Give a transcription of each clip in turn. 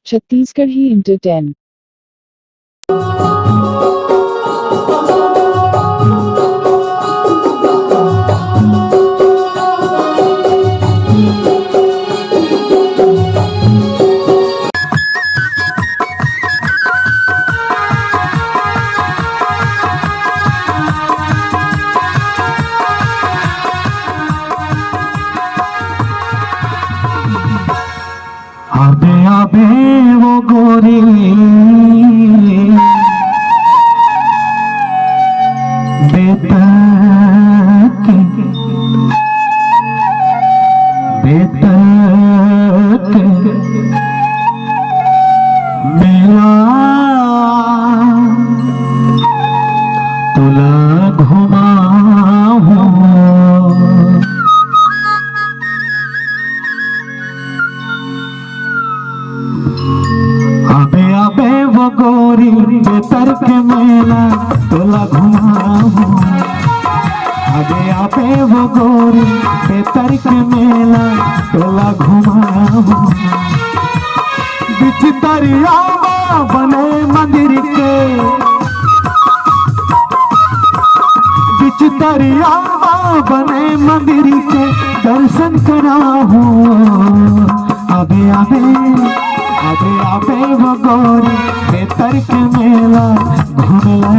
Chhattisgarhi inter 10। आबे आबे वो गोरी बेतक मेला तुला घुमाऊं। आबे आबे वो गोरी बेतर के मेला तोला घुमाऊं। आबे आबे वो गोरी बेतर के मेला तोला घुमाऊं। बिच दरिया बने मंदिर के, बिच दरिया बने मंदिर के दर्शन कराऊं। आबे आबे आबे आबे वो गोरी बेतर के मेला घूमला।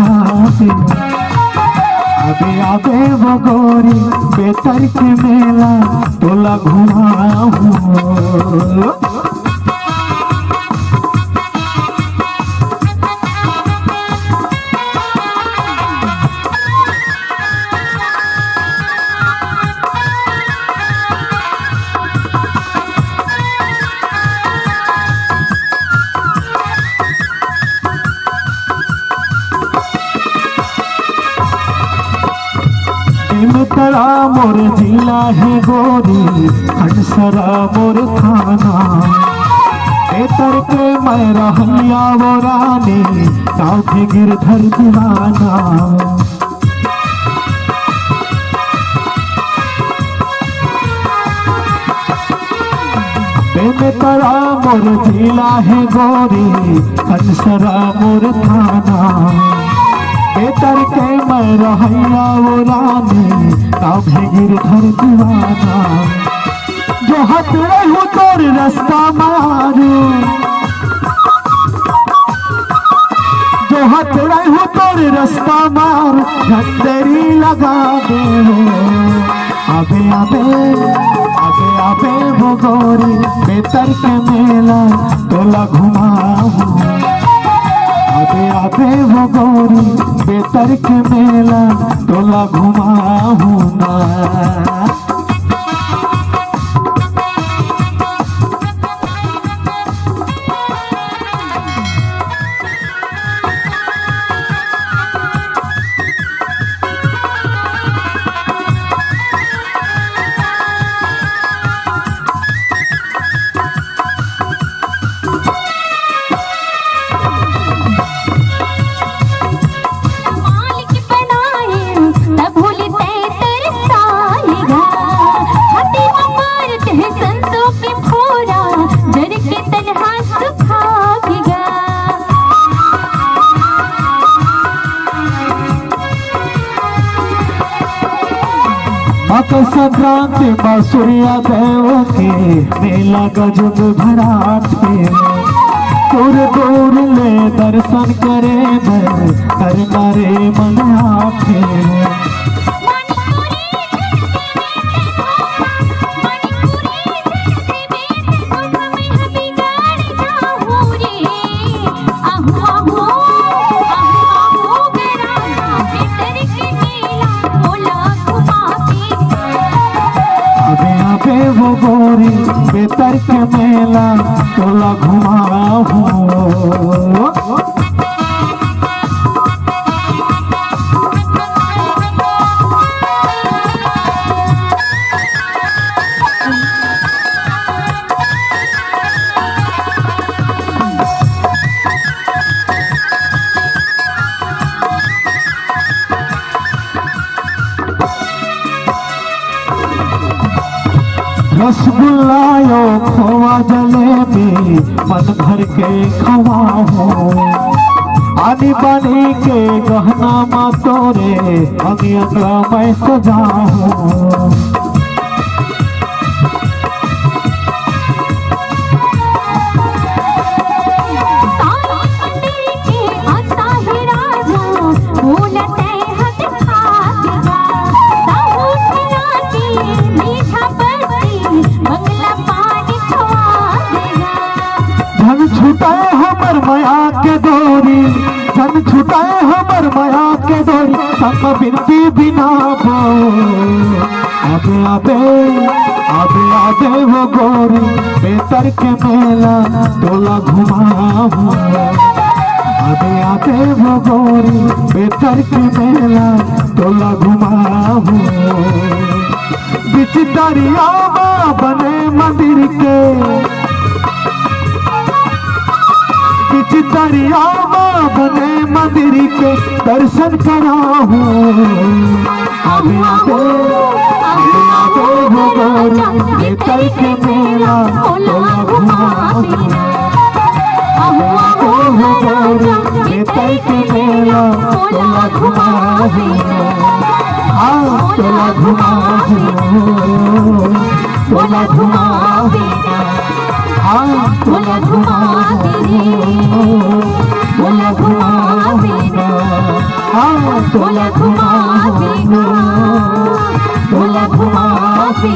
आबे आबे वो गोरी बेतर के मेला तोला घुमाऊं। तरा मोर जिला है गोरी हंसरा मोर थाना। बेतर के मैं रहलिया वो रानी गाँव के गिरधर दीवाना। तरा मोर जिला है गोरी हंसरा मोर थाना। बेतर के मैं रहैया वो रानी गाँव गिरधर दीवाना। जो हट रहू तोर रास्ता मारू, जो हट रहू तोर रास्ता मार झंडेरी लगा दे। आबे आबे आबे आबे वो गोरी बेतर के मेला तोला घुमाऊं। आबे आबे वो गोरी बेतर के मेला तोला घुमाऊं ना। मकर संक्रांति बासुरिया देव के मेला गजब भरा थे। दूर दूर ले दर्शन करे कर मारे मन आखे। वो गोरी बेतर के मेला तोला घुमाऊं। रसगुल्लायो खोवा जलेबी मन भर के खवाओ आनी बानी के गहना माँ तोरे अंगी अंगड़ा मैं सजाऊं धन छुटाए हमर माया के डोरी धन छुटाए हमर माया के डोरी संग बिनती बिना बो आबे आबे आबे आबे वो गोरी बेतर के मेला टोला घुमाऊं आबे आबे वो गोरी बेतर के मेला टोला घुमाऊं बिच दरिया बने मंदिर के बिच दरिया बने मंदिर के दर्शन कराऊं आबे आबे आबे आबे वो गोरी बेतर के मेला टोला घुमाऊं आबे आबे वो गोरी बेतर के मेला टोला घुमाऊं टोला घुमाऊं टोला घुमाऊं टोला घुमाऊं टोला घुमाऊं टोला घुमाऊं टोला घुमाऊं